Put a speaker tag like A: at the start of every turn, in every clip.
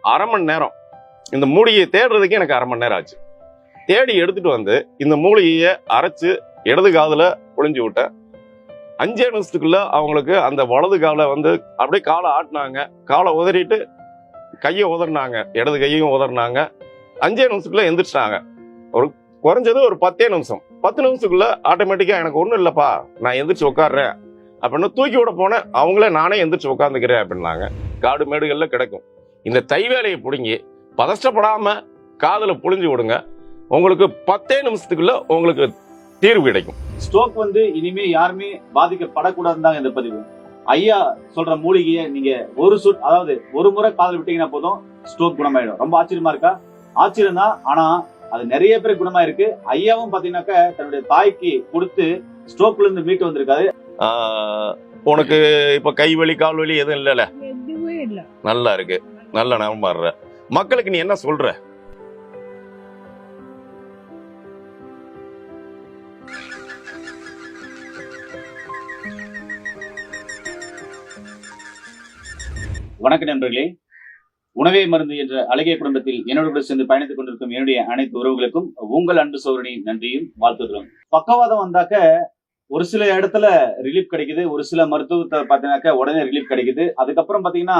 A: அரை மணி நேரம் இந்த மூலிகையை தேடுறதுக்கு எனக்கு அரை மணி நேரம் ஆச்சு. தேடி எடுத்துட்டு வந்து இந்த மூலிகையை அரைச்சு இடது காதுல புழிஞ்சு விட்டேன். 5 நிமிஷத்துக்குள்ள அவங்களுக்கு அந்த வலது காலை வந்து அப்படியே காலை ஆட்டினாங்க, காலை உதறிட்டு கையை உதறினாங்க, இடது கையையும் உதறினாங்க. 5 நிமிஷத்துக்குள்ள எந்திரிச்சிட்டாங்க. ஒரு குறைஞ்சது ஒரு 10 நிமிஷம். 10 நிமிஷத்துக்குள்ள ஆட்டோமேட்டிக்கா எனக்கு ஒன்றும் இல்லப்பா, நான் எந்திரிச்சு உட்காடுறேன் அப்படின்னு தூக்கி விட போனேன். அவங்களே நானே எந்திரிச்சு உட்காந்துக்கிறேன் அப்படின்னாங்க. காடு மேடுகள்ல கிடைக்கும். இந்த தைவேலையை பிடுங்கி பதஷ்டப்படாம காதுல புழிஞ்சு விடுங்க. உங்களுக்கு 10 நிமிஷத்துக்குள்ள உங்களுக்கு தீர்வு கிடைக்கும்.
B: ஸ்ட்ரோக் வந்து இனிமே யாருமே பாதிக்கப்படக்கூடாதுன்னு தான் இந்த பதிவு. ஐயா சொல்ற மூலிகையை நீங்க அதாவது ஒரு முறை காதல் விட்டீங்கன்னா போதும் ஸ்ட்ரோக் குணமாயிடும். ரொம்ப ஆச்சரியமா இருக்கா? ஆச்சரியம் தான். ஆனா அது நிறைய பேர் குணமா இருக்கு. ஐயாவும் பாத்தீங்கன்னாக்க தன்னுடைய தாய்க்கு கொடுத்து ஸ்ட்ரோக்ல இருந்து மீட்டு வந்திருக்காரு.
A: உனக்கு இப்ப கை வலி கால் வலி எதுவும் இல்லல? நல்லா இருக்கு, நல்ல நம்பர். மக்களுக்கு நீ என்ன சொல்ற?
B: வணக்க நண்பர்களே, உணவே மருந்து என்ற அழகிய குடும்பத்தில் என்னோடு சேர்ந்து பயணித்துக் கொண்டிருக்கும் என்னுடைய அனைத்து உறவுகளுக்கும் உங்கள் அன்பு சோதனை நன்றியும் வாழ்த்துக்கிறோம். பக்கவாதம் வந்தாக்க ஒரு சில இடத்துல ரிலீஃப் கிடைக்குது, ஒரு சில மருத்துவத்தை பார்த்தீங்கன்னாக்க உடனே ரிலீஃப் கிடைக்குது. அதுக்கப்புறம் பாத்தீங்கன்னா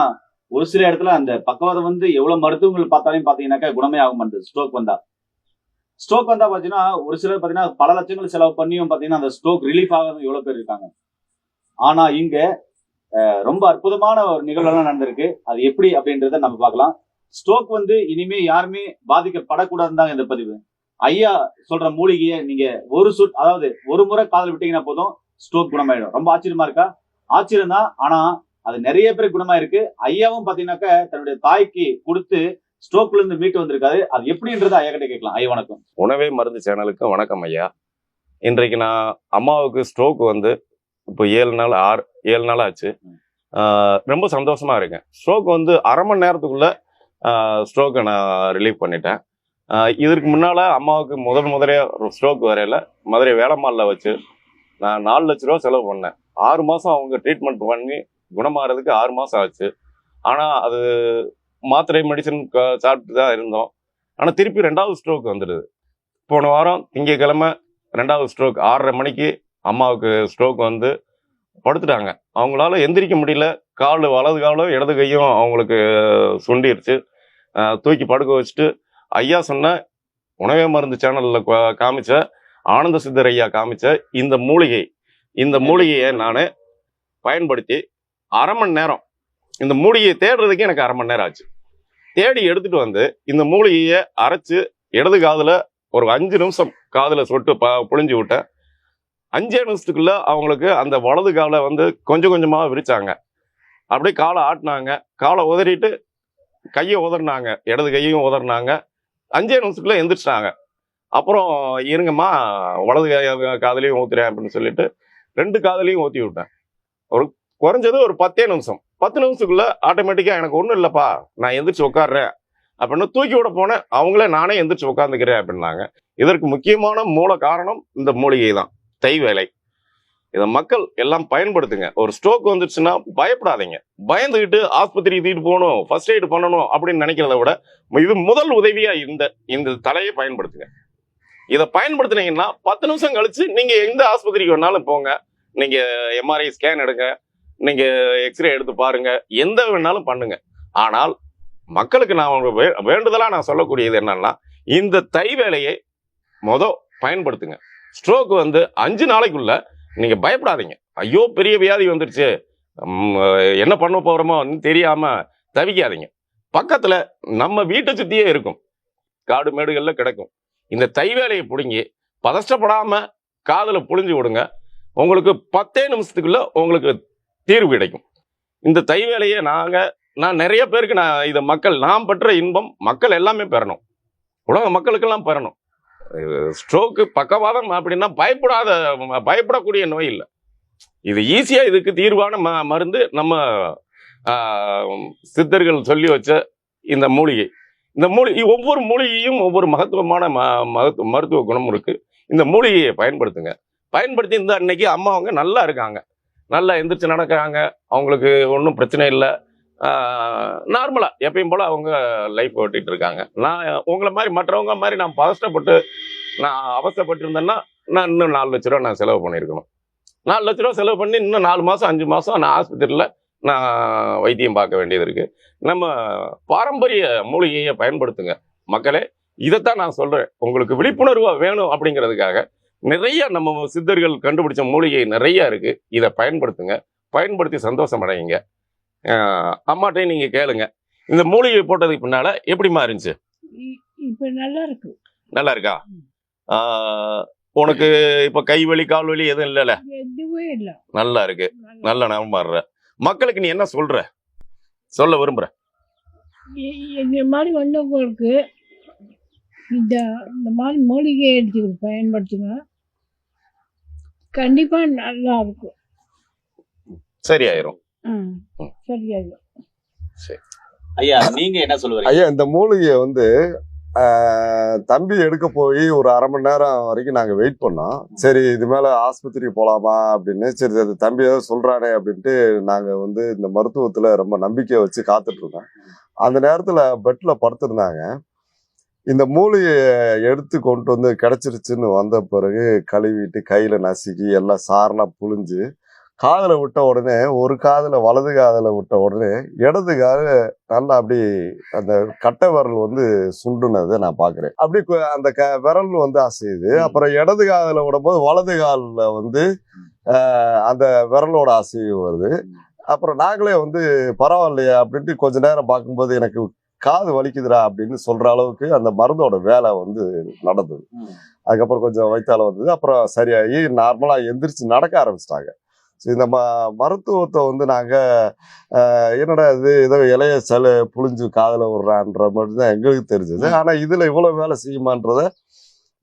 B: ஒரு சில இடத்துல அந்த பக்கவாதம் வந்து எவ்வளவு மருத்துவங்கள் பார்த்தாலும் பாத்தீங்கன்னாக்க குணமே ஆக மாட்டேது. ஸ்ட்ரோக் வந்தா பாத்தீங்கன்னா ஒரு சிலர் பாத்தீங்கன்னா பல லட்சங்கள் செலவு பண்ணியும் பாத்தீங்கன்னா அந்த ஸ்ட்ரோக் ரிலீஃப் ஆகாத எவ்வளவு பேர் இருக்காங்க. ஆனா இங்க ரொம்ப அற்புதமான ஒரு நிகழ்வுலாம் நடந்திருக்கு. அது எப்படி அப்படின்றத நம்ம பார்க்கலாம். ஸ்ட்ரோக் வந்து இனிமே யாருமே பாதிக்கப்படக்கூடாதுன்னு தான் இந்த பதிவு. ஐயா சொல்ற மூலிகையை நீங்க அதாவது ஒரு முறை காதல் விட்டீங்கன்னா போதும் ஸ்ட்ரோக் குணமாயிடும். ரொம்ப ஆச்சரியமா இருக்கா? ஆச்சரியம் தான். ஆனா அது நிறைய பேர் குணமா இருக்கு. ஐயாவும் பாத்தீங்கன்னாக்க தன்னுடைய தாய்க்கு கொடுத்து ஸ்ட்ரோக்ல இருந்து மீட்டு வந்திருக்காரு. அது எப்படின்றது ஐயா கிட்ட கேட்கலாம். ஐயா வணக்கம்.
A: உணவே மருந்து சேனலுக்கு வணக்கம் ஐயா. இன்றைக்கு நான் அம்மாவுக்கு ஸ்ட்ரோக் வந்து இப்போ 7 நாள் ஆச்சு. ரொம்ப சந்தோஷமா இருக்கேன். ஸ்ட்ரோக் வந்து அரை மணி நேரத்துக்குள்ள ஸ்ட்ரோக்கை நான் ரிலீவ் பண்ணிட்டேன். இதற்கு முன்னால அம்மாவுக்கு முதலையா ஸ்ட்ரோக் வரையில மதுரை வேளம்மாளில் வச்சு நான் 4 லட்ச ரூபா செலவு பண்ணேன். 6 மாசம் அவங்க ட்ரீட்மெண்ட் பண்ணி குணமாகறதுக்கு 6 மாசம் ஆச்சு. ஆனா அது மாத்திரை மெடிசன் சாப்பிட்டு தான் இருந்தோம். ஆனா திருப்பி 2வது ஸ்ட்ரோக் வந்துடுது. போன வாரம் திங்கட்கிழமை 2வது ஸ்ட்ரோக் 6:30 மணிக்கு அம்மாவுக்கு ஸ்ட்ரோக் வந்து படுத்துட்டாங்க. அவங்களால எந்திரிக்க முடியல. வலது காலும் இடது கையும் அவங்களுக்கு சுண்டிருச்சு. தூக்கி படுக்க வச்சுட்டு ஐயா சொன்ன உணவே மருந்து சேனல்ல காமிச்ச ஆனந்த சித்தர் ஐயா காமிச்ச இந்த மூலிகையை நான் பயன்படுத்தி அரை மணி நேரம் இந்த மூலிகையை தேடுறதுக்கு எனக்கு அரை மணி நேரம் ஆச்சு. தேடி எடுத்துட்டு வந்து இந்த மூலிகையை அரைச்சு இடது காதுல ஒரு 5 நிமிஷம் காதுல சொட்டு புழிஞ்சு விட்டேன். 5 நிமிஷத்துக்குள்ள அவங்களுக்கு அந்த வலது காலை வந்து கொஞ்சம் கொஞ்சமா விரிச்சாங்க. அப்படியே காலை ஆட்டினாங்க, காலை உதறிட்டு கையை உதறினாங்க, இடது கையையும் உதறினாங்க. 5 நிமிஷத்துக்குள்ள எந்திரிச்சிட்டாங்க. அப்புறம் இருங்கம்மா வலது காதலையும் ஊத்துறேன் அப்படின்னு சொல்லிட்டு 2 காதலையும் ஊத்தி விட்டேன். ஒரு குறைஞ்சது ஒரு 10 நிமிஷம். 10 நிமிஷத்துக்குள்ள ஆட்டோமேட்டிக்கா எனக்கு ஒன்றும் இல்லப்பா, நான் எந்திரிச்சு உட்காடுறேன் அப்படின்னு தூக்கி விட போனேன். அவங்களே நானே எந்திரிச்சு உட்காந்துக்கிறேன் அப்படின்னாங்க. இதற்கு முக்கியமான மூல காரணம் இந்த மூலிகை தான், தைவேலை. இதை மக்கள் எல்லாம் பயன்படுத்துங்க. ஒரு ஸ்ட்ரோக் வந்துருச்சுன்னா பயப்படாதீங்க. பயந்துகிட்டு ஆஸ்பத்திரி தூக்கிட்டு போகணும், ஃபர்ஸ்ட் எய்ட் பண்ணணும் அப்படின்னு நினைக்கிறத விட இது முதல் உதவியா இந்த தலையை பயன்படுத்துங்க. இதை பயன்படுத்தினீங்கன்னா 10 நிமிஷம் கழிச்சு நீங்க எந்த ஆஸ்பத்திரிக்கு வேணாலும் போங்க. நீங்க எம்ஆர்ஐ ஸ்கேன் எடுங்க, நீங்க எக்ஸ்ரே எடுத்து பாருங்க, எந்த வேணாலும் பண்ணுங்க. ஆனால் மக்களுக்கு நான் வேண்டுதலா நான் சொல்லக்கூடியது என்னன்னா, இந்த தைவேலையை பயன்படுத்துங்க. ஸ்ட்ரோக் வந்து 5 நாளைக்குள்ள நீங்க பயப்படாதீங்க. ஐயோ பெரிய வியாதி வந்துருச்சு, என்ன பண்ண போறோமோ தெரியாம தவிக்காதீங்க. பக்கத்துல நம்ம வீட்டை சுத்தியே இருக்கும், காடு மேடுகள்ல கிடைக்கும். இந்த தைவேலையை பிடுங்கி பதஷ்டப்படாம காதுல புழிஞ்சு விடுங்க. உங்களுக்கு 10 நிமிஷத்துக்குள்ள உங்களுக்கு தீர்வு கிடைக்கும். இந்த தைவேலையை நான் நிறைய பேருக்கு நான் பெற்ற இன்பம் மக்கள் எல்லாமே பெறணும், உலக மக்களுக்கெல்லாம் பெறணும். ஸ்ட்ரோக்கு பக்கவாதம் அப்படின்னா பயப்படக்கூடிய நோய் இல்லை. இது ஈஸியா இதுக்கு தீர்வான மருந்து நம்ம சித்தர்கள் சொல்லி வச்ச இந்த மூலிகை. ஒவ்வொரு மூலிகையும் ஒவ்வொரு மகத்துவமான மருத்துவ குணம் இருக்கு. இந்த மூலிகையை பயன்படுத்தி இந்த அன்னைக்கு அம்மா அவங்க நல்லா இருக்காங்க, நல்லா எந்திரிச்சு நடக்கிறாங்க. அவங்களுக்கு ஒன்றும் பிரச்சனை இல்லை. நார்மலாக எப்பயும் போல் அவங்க லைஃப் ஓட்டிகிட்டு இருக்காங்க. நான் உங்களை மாதிரி மற்றவங்க மாதிரி நான் பதஷ்டப்பட்டு நான் அவசரப்பட்டு இருந்தேன்னா நான் இன்னும் 4 லட்ச ரூபா நான் செலவு பண்ணியிருக்கணும். 4 லட்ச ரூபா செலவு பண்ணி இன்னும் 4 மாதம் 5 மாதம் நான் ஆஸ்பத்திரியில் நான் வைத்தியம் பார்க்க வேண்டியது இருக்குது. நம்ம பாரம்பரிய மூலிகையை பயன்படுத்துங்க மக்களே. இதைத்தான் நான் சொல்கிறேன். உங்களுக்கு விழிப்புணர்வாக வேணும் அப்படிங்கிறதுக்காக நிறைய நம்ம சித்தர்கள் கண்டுபிடிச்ச மூலிகை நிறைய இருக்குது. இதை பயன்படுத்துங்க, பயன்படுத்தி சந்தோஷம் அடையுங்க. அம்மாட்டையும் நீங்கள் கேளுங்க, இந்த மூலிகை போட்டதுக்கு பின்னால் எப்படிமா இருந்துச்சு?
C: இப்போ நல்லா இருக்கு.
A: நல்லா இருக்கா? உனக்கு இப்போ கை வலி கால் வலி எதுவும் இல்லைல்ல?
C: எதுவே இல்லை.
A: நல்லா இருக்கு. நல்ல நம்புற மக்களுக்கு நீ என்ன சொல்ல விரும்புற?
C: இந்த மாதிரி வந்தவங்களுக்கு இந்த இந்த மாதிரி மூலிகை எடுத்து பயன்படுத்துங்க, கண்டிப்பாக நல்லா இருக்கும்.
A: சரியாயிரும்.
C: சரியாயிரும்.
A: சரி
B: ஐயா, நீங்க என்ன சொல்லுவீங்க?
D: ஐயா, இந்த மூலிகையை வந்து தம்பி எடுக்க போய் ஒரு 1/2 மணி நேரம் வரைக்கும் நாங்கள் வெயிட் பண்ணோம். சரி, இது மேலே ஆஸ்பத்திரிக்கு போகலாமா அப்படின்னு. சரி, அது தம்பி ஏதோ சொல்கிறானே அப்படின்ட்டு நாங்கள் வந்து இந்த மருத்துவத்தில் ரொம்ப நம்பிக்கையை வச்சு காத்துட்ருந்தோம். அந்த நேரத்தில் பெட்டில் படுத்திருந்தாங்க. இந்த மூலிகையை எடுத்து கொண்டு வந்து கிடச்சிருச்சுன்னு வந்த பிறகு கழுவிட்டு கையில் நசுக்கி எல்லாம் சாரெலாம் புழிஞ்சு காதில் விட்ட உடனே, ஒரு காதில் வலது காதில் விட்ட உடனே இடது காது நல்லா அப்படி அந்த கட்டை விரல் வந்து சுண்டுனதை நான் பார்க்குறேன். அப்படி அந்த விரல் வந்து அசையுது. அப்புறம் இடது காதில் விடும்போது வலது காலில் வந்து அந்த விரலோட அசைவு வருது. அப்புறம் நாங்களே வந்து பரவாயில்லையா அப்படின்ட்டு கொஞ்ச நேரம் பார்க்கும்போது எனக்கு காது வலிக்குதுடா அப்படின்னு சொல்ற அளவுக்கு அந்த மருந்தோட வேலை வந்து நடந்தது. அதுக்கப்புறம் கொஞ்சம் வயிற்றால வந்தது. அப்புறம் சரியாகி நார்மலாக எந்திரிச்சு நடக்க ஆரம்பிச்சிட்டாங்க. இந்த மருத்துவத்தை வந்து நாங்கள் என்னடா இது ஏதோ இலைய புழிஞ்சு காதில் விடுறான்ற மாதிரி தான் எங்களுக்கு தெரிஞ்சது. ஆனால் இதில் இவ்வளோ வேலை செய்யுமான்றதை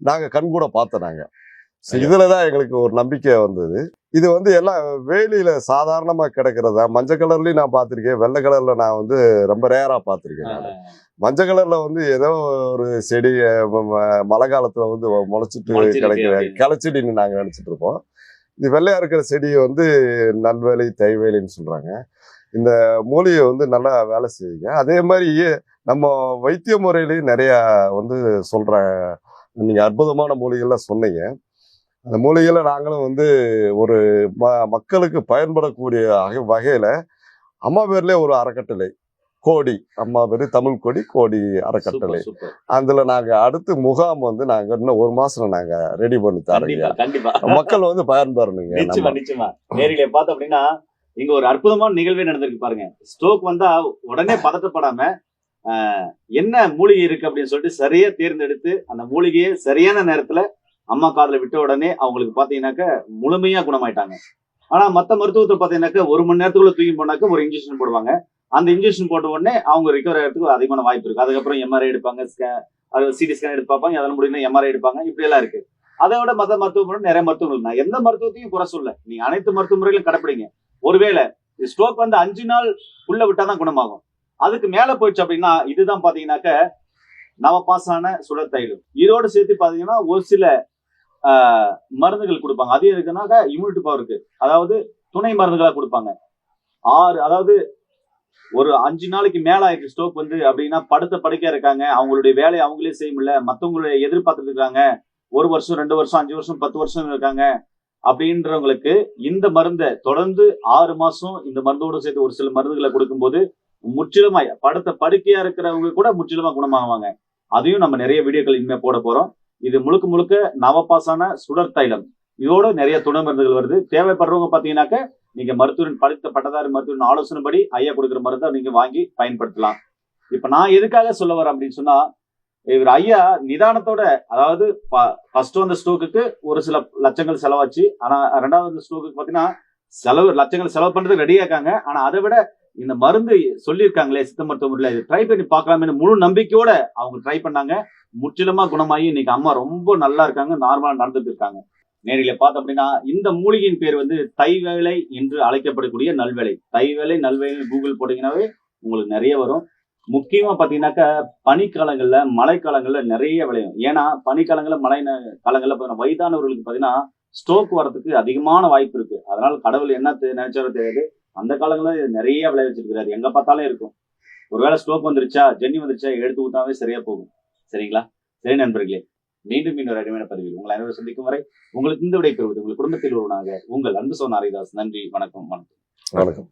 D: நாங்கள் கண்கூட பார்த்தோம். நாங்கள் இதில் தான் எங்களுக்கு ஒரு நம்பிக்கை வந்தது. இது வந்து எல்லாம் வேலியில் சாதாரணமாக கிடைக்கிறதா. மஞ்சள் கலர்லேயும் நான் பார்த்துருக்கேன், வெள்ளை கலரில் நான் வந்து ரொம்ப ரேராக பார்த்துருக்கேன். நான் மஞ்சள் கலரில் வந்து ஏதோ ஒரு செடி மழை காலத்தில் வந்து முளைச்சிட்டு கிடைக்கிற கிளச்செடின்னு நாங்கள் நினச்சிட்டு இருப்போம். இது வெள்ளையா இருக்கிற செடியை வந்து நல்வேலி தைவேலின்னு சொல்றாங்க. இந்த மூலிகை வந்து நல்லா வேலை செய்யுங்க. அதே மாதிரி நம்ம வைத்திய முறையிலையும் நிறைய வந்து சொல்ற, நீங்க அற்புதமான மூலிகைலாம் சொன்னீங்க. அந்த மூலிகையில நாங்களும் வந்து ஒரு மக்களுக்கு பயன்படக்கூடிய வகையில அம்மா பேர்லயே ஒரு அறக்கட்டளை கோடி, அம்மா பேரு தமிழ் கொடி கோடி அறக்கட்டளை, அதுல நாங்க அடுத்து முகாம் வந்து நாங்க இன்னும் 1 மாசம் நாங்க ரெடி பண்ணி தரோம்.
B: கண்டிப்பா
D: மக்கள் வந்து பயன்பெறணுங்க.
B: நிச்சயமா நேரிலே பார்த்தோம் அப்படின்னா இங்க ஒரு அற்புதமான நிகழ்வே நடந்திருக்கு பாருங்க. ஸ்ட்ரோக் வந்தா உடனே பதட்டப்படாம என்ன மூலிகை இருக்கு அப்படின்னு சொல்லிட்டு சரியா தேர்ந்தெடுத்து அந்த மூலிகையை சரியான நேரத்துல அம்மா காதுல விட்ட உடனே அவங்களுக்கு பாத்தீங்கன்னாக்க முழுமையா குணமாயிட்டாங்க. ஆனா மத்த மருத்துவத்தை பாத்தீங்கன்னாக்க 1 மணி நேரத்துக்குள்ள தூக்கி போனாக்க ஒரு இன்ஜெக்ஷன் போடுவாங்க. அந்த இன்ஜெக்ஷன் போட்ட உடனே அவங்க ரிகவர் ஆகிறதுக்கு அதிகமான வாய்ப்பு இருக்கு. அதுக்கப்புறம் எம்ஆர்ஐ எடுப்பாங்க, சிடி ஸ்கேன் எடுத்து பார்ப்பாங்க, அதன் முடியும் எம்ஆர்ஐ எடுப்பாங்க. இப்படி எல்லாம் இருக்கு. அதை விட மத்த மருத்துவ முறை நிறைய மருத்துவங்கள். நான் எந்த மருத்துவத்தையும் குறை சொல்ல, நீங்க அனைத்து மருத்துவ முறைகளும் கடைப்பிடிங்க. ஒருவேளை ஸ்ட்ரோக் வந்து 5 நாள் உள்ள விட்டாதான் குணமாகும். அதுக்கு மேல போயிடுச்சு அப்படின்னா இதுதான் பாத்தீங்கன்னாக்க நவபாசான சுடர் தைலம். இதோடு சேர்த்து பாத்தீங்கன்னா ஒரு சில மருந்துகள் கொடுப்பாங்க. அது எதுக்குன்னாக்க இம்யூனிட்டி பவருக்கு, அதாவது துணை மருந்துகளா கொடுப்பாங்க. அதாவது ஒரு 5 நாளைக்கு மேல ஆயிடுச்சு ஸ்ட்ரோக் வந்து அப்படின்னா படுத்த படுக்கையா இருக்காங்க, அவங்களுடைய வேலையை அவங்களே செய்ய முடியல, மத்தவங்களுடைய எதிர்பார்த்துட்டு இருக்காங்க, 1 வருஷம் 2 வருஷம் 5 வருஷம் 10 வருஷம் இருக்காங்க அப்படின்றவங்களுக்கு இந்த மருந்தை தொடர்ந்து 6 மாசம் இந்த மருந்தோடு சேர்த்து ஒரு சில மருந்துகளை கொடுக்கும்போது முற்றிலுமா படுத்த படுக்கையா இருக்கிறவங்க கூட முற்றிலுமா குணமாகுவாங்க. அதையும் நம்ம நிறைய வீடியோக்கள் இனிமே போட போறோம். இது முழுக்க முழுக்க நவபாசான சுடர் தைலம். இதோட நிறைய துணை மருந்துகள் வருது. தேவைப்படுறவங்க பாத்தீங்கன்னாக்க நீங்க மருத்துவரின் படித்த பட்டதாரி மருத்துவரின் ஆலோசனைப்படி ஐயா கொடுக்குற மருந்தை நீங்க வாங்கி பயன்படுத்தலாம். இப்ப நான் எதுக்காக சொல்ல வரேன் அப்படின்னு சொன்னா, இவர் ஐயா நிதானத்தோட, அதாவது ஃபர்ஸ்ட் வந்த ஸ்ட்ரோக்குக்கு ஒரு சில லட்சங்கள் செலவாச்சு. ஆனா 2வது ஸ்ட்ரோக்கு பாத்தீங்கன்னா லட்சங்கள் செலவு பண்றதுக்கு ரெடியா இருக்காங்க. ஆனா அதை விட இந்த மருந்து சொல்லியிருக்காங்களே சித்த மருத்துவ முறையில இது ட்ரை பண்ணி பார்க்கலாமே முழு நம்பிக்கையோட அவங்க ட்ரை பண்ணாங்க. முற்றிலுமா குணமாகி இன்னைக்கு அம்மா ரொம்ப நல்லா இருக்காங்க, நார்மலா நடந்துட்டு இருக்காங்க. நேரில பார்த்தோம் அப்படின்னா இந்த மூலிகையின் பேர் வந்து தைவேலை என்று அழைக்கப்படக்கூடிய நல்வேலை. தைவேலை நல்வேலை கூகுள் போட்டீங்கன்னாவே உங்களுக்கு நிறைய வரும். முக்கியமா பாத்தீங்கன்னாக்கா பனிக்காலங்கள்ல மழைக்காலங்கள்ல நிறைய விளையும். ஏன்னா பனிக்காலங்கள்ல மழை காலங்கள்ல வயதானவர்களுக்கு பாத்தீங்கன்னா ஸ்ட்ரோக் வரதுக்கு அதிகமான வாய்ப்பு இருக்கு. அதனால கடவுள் என்ன நினைச்சாரோ தெரியாது, அந்த காலங்களில் நிறைய விளைய வச்சிருக்கிறாரு, எங்க பார்த்தாலும் இருக்கும். ஒருவேளை ஸ்ட்ரோக் வந்துருச்சா, ஜென்னி வந்துருச்சா, எடுத்து ஊத்தாவே சரியா போகும். சரிங்களா? சரி நண்பர்களே, மீண்டும் இன்னொரு அருமையான பதிவில் உங்களை அனைவரும் சந்திக்கும் வரை உங்களுக்கு இந்த விடை பெறுவது உங்கள் குடும்பத்தில் ஒருவனாக உங்கள் அன்பு சோன் ஹரிதாஸ். நன்றி, வணக்கம்.
D: வணக்கம்.